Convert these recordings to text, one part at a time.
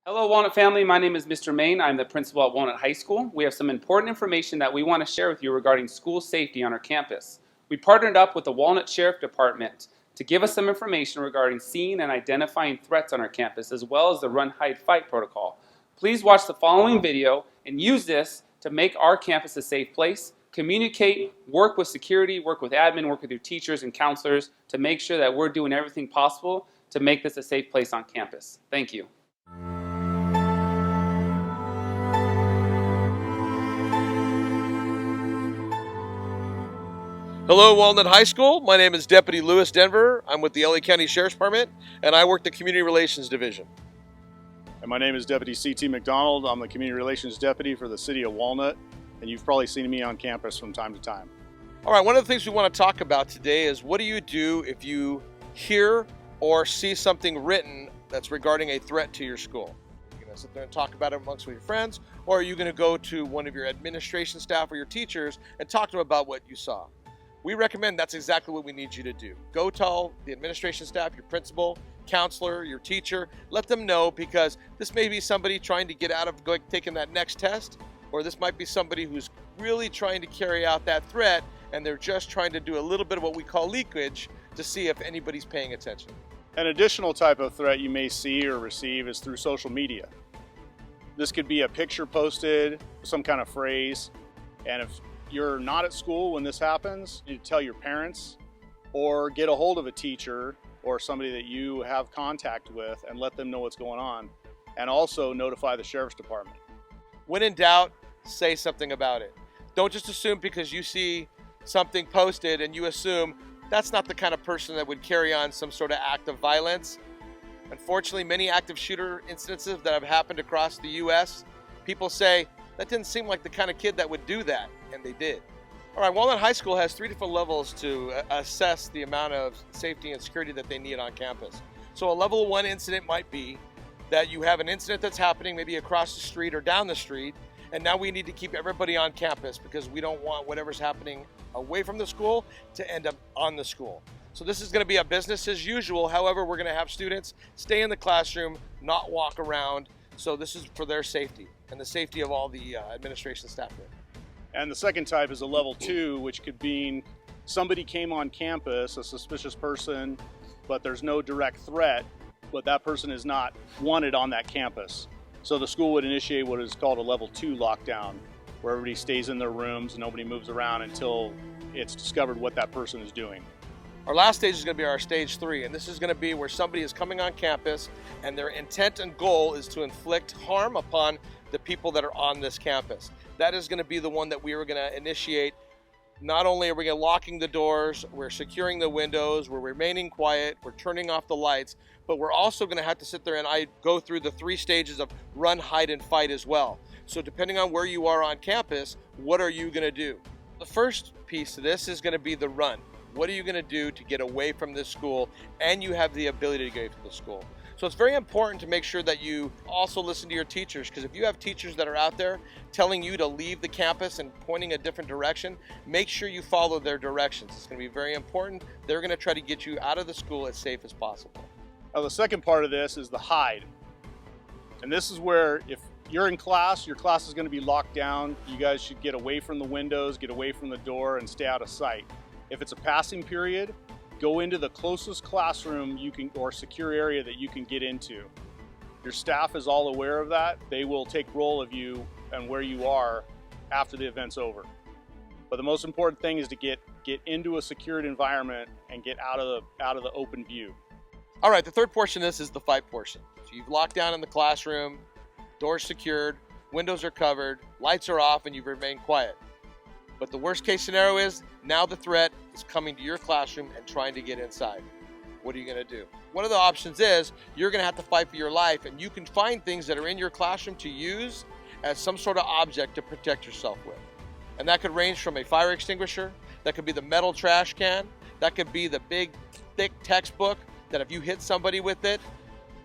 Hello, Walnut family. My name is Mr. Main. I'm the principal at Walnut High School. We have some important information that we want to share with you regarding school safety on our campus. We partnered up with the Walnut Sheriff Department to give us some information regarding seeing and identifying threats on our campus, as well as the Run, Hide, Fight protocol. Please watch the following video and use this to make our campus a safe place. Communicate, work with security, work with admin, work with your teachers and counselors to make sure that we're doing everything possible to make this a safe place on campus. Thank you. Hello, Walnut High School. My name is Deputy Lewis Denver. I'm with the LA County Sheriff's Department, and I work the Community Relations Division. And my name is Deputy C.T. McDonald. I'm the Community Relations Deputy for the City of Walnut, and you've probably seen me on campus from time to time. All right, one of the things we want to talk about today is what do you do if you hear or see something written that's regarding a threat to your school? You're going to sit there and talk about it amongst your friends, or are you going to go to one of your administration staff or your teachers and talk to them about what you saw? We recommend that's exactly what we need you to do. Go tell the administration staff, your principal, counselor, your teacher, let them know, because this may be somebody trying to get out of taking that next test, or this might be somebody who's really trying to carry out that threat and they're just trying to do a little bit of what we call leakage to see if anybody's paying attention. An additional type of threat you may see or receive is through social media. This could be a picture posted, some kind of phrase, and if you're not at school when this happens, you need to tell your parents or get a hold of a teacher or somebody that you have contact with and let them know what's going on, and also notify the Sheriff's Department. When in doubt, say something about it. Don't just assume because you see something posted and you assume that's not the kind of person that would carry on some sort of act of violence. Unfortunately, many active shooter incidences that have happened across the U.S., people say, that didn't seem like the kind of kid that would do that, and they did. All right, Walnut High School has 3 different levels to assess the amount of safety and security that they need on campus. So a level 1 incident might be that you have an incident that's happening maybe across the street or down the street, and now we need to keep everybody on campus because we don't want whatever's happening away from the school to end up on the school. So this is going to be a business as usual. However, we're going to have students stay in the classroom, not walk around. So this is for their safety and the safety of all the administration staff there. And the second type is a level 2, which could mean somebody came on campus, a suspicious person, but there's no direct threat, but that person is not wanted on that campus. So the school would initiate what is called a level 2 lockdown, where everybody stays in their rooms and nobody moves around until it's discovered what that person is doing. Our last stage is going to be our stage 3, and this is going to be where somebody is coming on campus and their intent and goal is to inflict harm upon the people that are on this campus. That is going to be the one that we are going to initiate. Not only are we locking the doors, we're securing the windows, we're remaining quiet, we're turning off the lights, but we're also going to have to sit there and go through the 3 stages of run, hide, and fight as well. So depending on where you are on campus, what are you going to do? The first piece of this is going to be the run. What are you going to do to get away from this school and you have the ability to go to the school? So it's very important to make sure that you also listen to your teachers, because if you have teachers that are out there telling you to leave the campus and pointing a different direction, make sure you follow their directions. It's going to be very important. They're going to try to get you out of the school as safe as possible. Now the second part of this is the hide. And this is where if you're in class, your class is going to be locked down. You guys should get away from the windows, get away from the door, and stay out of sight. If it's a passing period, go into the closest classroom you can or secure area that you can get into. Your staff is all aware of that. They will take roll of you and where you are after the event's over. But the most important thing is to get into a secured environment and get out of the open view. All right, the third portion of this is the fight portion. So you've locked down in the classroom, doors secured, windows are covered, lights are off, and you've remained quiet. But the worst case scenario is now the threat is coming to your classroom and trying to get inside. What are you going to do? One of the options is you're going to have to fight for your life, and you can find things that are in your classroom to use as some sort of object to protect yourself with. And that could range from a fire extinguisher, that could be the metal trash can, that could be the big, thick textbook that if you hit somebody with it,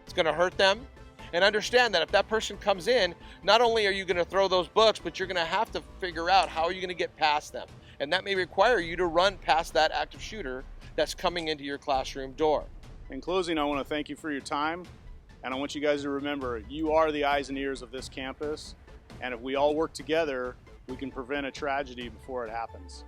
it's going to hurt them. And understand that if that person comes in, not only are you going to throw those books, but you're going to have to figure out how are you going to get past them. And that may require you to run past that active shooter that's coming into your classroom door. In closing, I want to thank you for your time. And I want you guys to remember, you are the eyes and ears of this campus. And if we all work together, we can prevent a tragedy before it happens.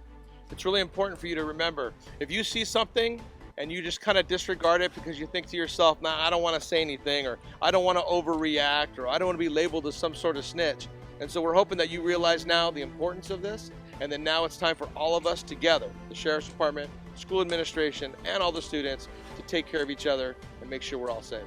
It's really important for you to remember, if you see something and you just kind of disregard it because you think to yourself, nah, I don't want to say anything, or I don't want to overreact, or I don't want to be labeled as some sort of snitch. And so we're hoping that you realize now the importance of this, and then now it's time for all of us together, the Sheriff's Department, school administration, and all the students, to take care of each other and make sure we're all safe.